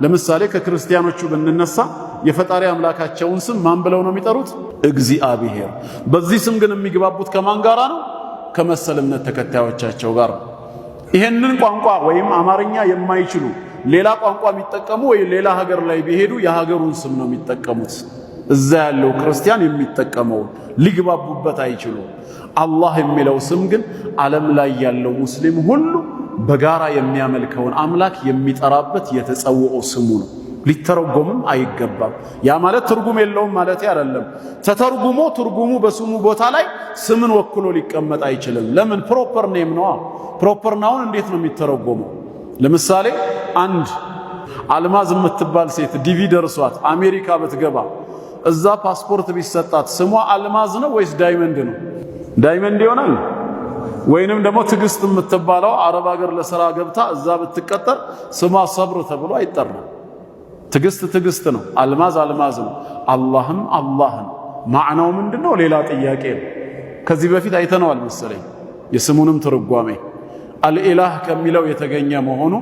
ለምሳሌ ከክርስቲያኖቹ ብንነሳ የፈጣሪ አምላካቸውን ስም ማን ብለው ነው የሚጠሩት? እግዚአብሔር። በዚህ ስም ግን የሚግባቡት ከማን ጋራ ነው? ከመሰል እምነት ተከታዮቻቸው ጋር። ይሄንን ቋንቋ ወይም አማርኛ የማይችሉ ሌላ ቋንቋ የሚጠቀሙ ወይ ሌላ ሀገር ላይ ቢሄዱ የሀገሩን ስም ነው የሚጠቀሙት። እዛ ያለው ክርስቲያን የሚጠቀመው ሊግባቡበት አይችሉም። አላህ የሚለው ስም ግን ዓለም ላይ ያለው ሙስሊም ሁሉ በጋራ የሚያመልከውን አምላክ የሚጠራበት የተጸውዖ ስሙ ነው። ሊተረጎምም አይገባም። ያ ማለት ትርጉም የለውም ማለት አይደለም። ተተርጉሞ ትርጉሙ በስሙ ቦታ ላይ ስምን ወክሎ ሊቀመጥ አይችልም። ለምን? ፕሮፐር ኔም ነው። ፕሮፐር ናውን እንዴት ነው የሚተረጎመው? ለምሳሌ አንድ አልማዝ የምትባል ሴት ዲቪ ደርሷት አሜሪካ ብትገባ እዛ ፓስፖርት ቢሰጣት ስሟ አልማዝ ነው ወይስ ዳይመንድ ነው? ዳይመንድ ይሆናል። ወይንም ደግሞ ትዕግስት የምትባለው አረብ ሀገር ለሥራ ገብታ እዛ ብትቀጠር ስሟ ሰብር ተብሎ አይጠራም። ትዕግስት ነው፣ አልማዝ አልማዝ ነው። አላህም አላህ ነው። ማዕናው ምንድነው? ሌላ ጥያቄ ነው። ከዚህ በፊት አይተነዋል መሰለኝ የስሙንም ትርጓሜ አልኢላህ ከሚለው የተገኘ መሆኑ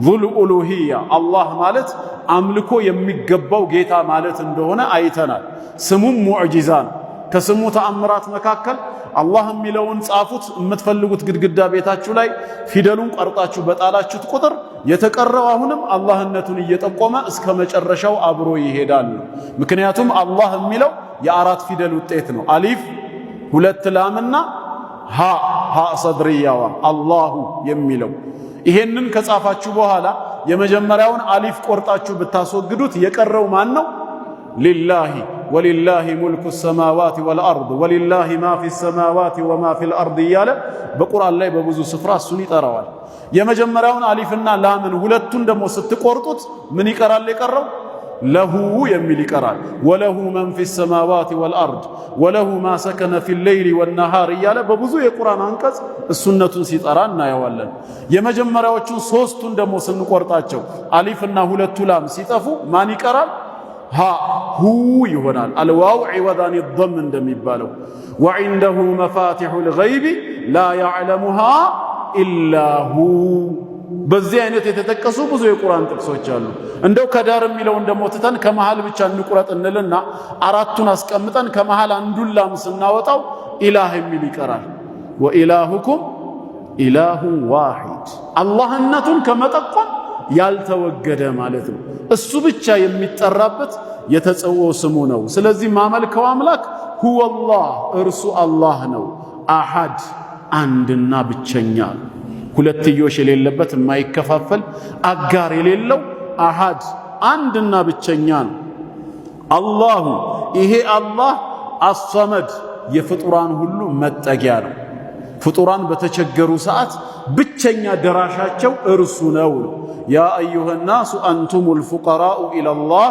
ዙል ኡሉሂያ አላህ ማለት አምልኮ የሚገባው ጌታ ማለት እንደሆነ አይተናል። ስሙም ሙዕጂዛ ነው። ከስሙ ተአምራት መካከል አላህ የሚለውን ጻፉት የምትፈልጉት ግድግዳ ቤታችሁ ላይ ፊደሉን ቀርጣችሁ በጣላችሁት ቁጥር የተቀረው አሁንም አላህነቱን እየጠቆመ እስከ መጨረሻው አብሮ ይሄዳል። ምክንያቱም አላህ የሚለው የአራት ፊደል ውጤት ነው። አሊፍ ሁለት ላምና ሃ ሰድርያዋ አላሁ የሚለው ይሄንን ከጻፋችሁ በኋላ የመጀመሪያውን አሊፍ ቆርጣችሁ ብታስወግዱት የቀረው ማን ነው? ሊላሂ ወሊላሂ ሙልኩ ሰማዋት ወልአርድ ወሊላሂ ማ ፊ ሰማዋት ወማ ፊል አርድ እያለ በቁርአን ላይ በብዙ ስፍራ እሱን ይጠራዋል። የመጀመሪያውን አሊፍና ላምን ሁለቱን ደግሞ ስትቆርጡት ምን ይቀራል? የቀረው ለሁ የሚል ይቀራል። ወለሁ መን ፊ ሰማዋት ወልአርድ ወለሁ ማ ሰከነ ፊል ሌይሊ ወነሃር እያለ በብዙ የቁርአን አንቀጽ እሱነቱን ሲጠራ እናየዋለን። የመጀመሪያዎቹን ሶስቱን ደግሞ ስንቆርጣቸው አሊፍና ሁለቱ ላም ሲጠፉ ማን ይቀራል? ሁ ይሆናል። አልዋው ዒወዳን ضም እንደሚባለው ወዒንደሁ መፋቲሑል ገይቢ ላ ያዕለሙሃ ኢላ ሁ። በዚህ አይነት የተጠቀሱ ብዙ የቁርአን ጥቅሶች አሉ። እንደው ከዳር የሚለውን ደግሞ ትተን ከመሃል ብቻ እንቁረጥ እንልና አራቱን አስቀምጠን ከመሃል አንዱን ላም ስናወጣው ኢላህ የሚል ይቀራል። ወኢላሁኩም ኢላሁን ዋሂድ አላህነቱን ከመጠቆም ያልተወገደ ማለት ነው። እሱ ብቻ የሚጠራበት የተጸውዖ ስሙ ነው። ስለዚህ ማመልከው አምላክ ሁወላህ እርሱ አላህ ነው። አሐድ አንድና ብቸኛ፣ ሁለትዮሽ የሌለበት የማይከፋፈል አጋር የሌለው አሐድ አንድና ብቸኛ ነው። አላሁ ይሄ አላህ አሰመድ የፍጡራን ሁሉ መጠጊያ ነው። ፍጡራን በተቸገሩ ሰዓት ብቸኛ ደራሻቸው እርሱ ነው። ያ አዩሃ ናሱ አንቱሙል ፉቀራኡ ኢለላህ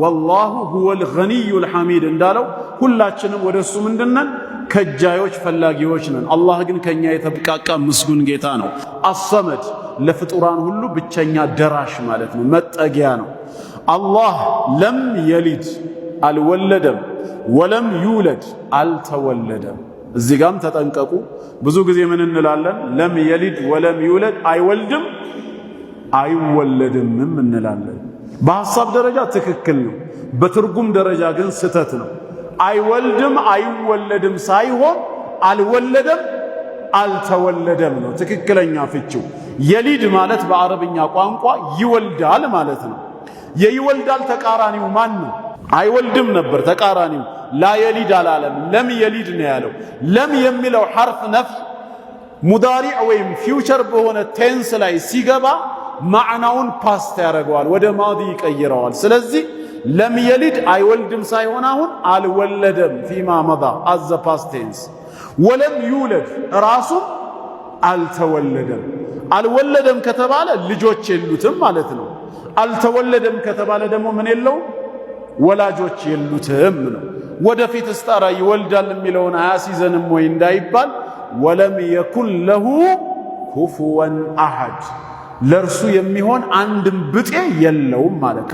ወላሁ ሁወል ገኒዩል ሐሚድ እንዳለው ሁላችንም ወደሱ ምንድነን? ከጃዮች ፈላጊዎች ነን። አላህ ግን ከኛ የተብቃቃ ምስጉን ጌታ ነው። አሰመድ ለፍጡራን ሁሉ ብቸኛ ደራሽ ማለት ነው፣ መጠጊያ ነው። አላህ ለም የሊድ አልወለደም፣ ወለም ዩለድ አልተወለደም። እዚህ ጋም ተጠንቀቁ። ብዙ ጊዜ ምን እንላለን? ለም የሊድ ወለም ዩለድ አይወልድም አይወለድምም እንላለን። በሐሳብ ደረጃ ትክክል ነው፣ በትርጉም ደረጃ ግን ስተት ነው። አይወልድም አይወለድም ሳይሆን አልወለደም አልተወለደም ነው ትክክለኛ ፍቺው። የሊድ ማለት በአረብኛ ቋንቋ ይወልዳል ማለት ነው። የይወልዳል ተቃራኒው ማን ነው? አይወልድም ነበር ተቃራኒው። ላ የሊድ አላለም፣ ለም የሊድ ነው ያለው። ለም የሚለው ሐርፍ ነፍይ ሙዳሪዕ ወይም ፊውቸር በሆነ ቴንስ ላይ ሲገባ ማዕናውን ፓስት ያደርገዋል፣ ወደ ማዲ ይቀይረዋል። ስለዚህ ለም የሊድ አይወልድም ሳይሆን አሁን አልወለደም ፊማ መዳ አዘ ፓስት ቴንስ። ወለም ዩለድ ራሱ አልተወለደም። አልወለደም ከተባለ ልጆች የሉትም ማለት ነው። አልተወለደም ከተባለ ደግሞ ምን የለውም? ወላጆች የሉትም ነው። ወደፊት እስጣራ ይወልዳል የሚለውን አያሲዘንም ወይ እንዳይባል ወለም የኩን ለሁ ኩፉወን አሐድ ለእርሱ የሚሆን አንድም ብጤ የለውም ማለት